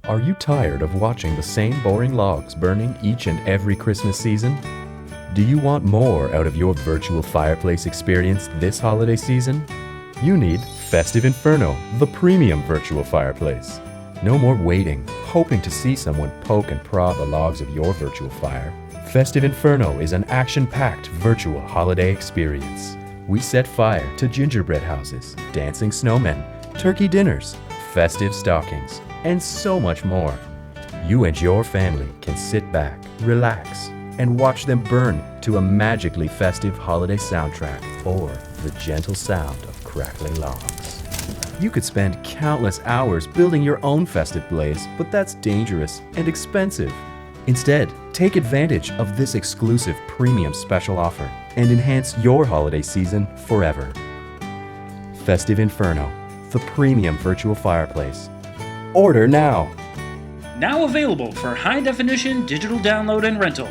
Are you tired of watching the same boring logs burning each and every Christmas season? Do you want more out of your virtual fireplace experience this holiday season? You need Festive Inferno, the premium virtual fireplace. No more waiting, hoping to see someone poke and prod the logs of your virtual fire. Festive Inferno is an action-packed virtual holiday experience. We set fire to gingerbread houses, dancing snowmen, turkey dinners, festive stockings, and so much more. You and your family can sit back, relax, and watch them burn to a magically festive holiday soundtrack or the gentle sound of crackling logs. You could spend countless hours building your own festive blaze, but that's dangerous and expensive. Instead, take advantage of this exclusive premium special offer and enhance your holiday season forever. Festive Inferno, the premium virtual fireplace. Order now! Now available for high-definition digital download and rental.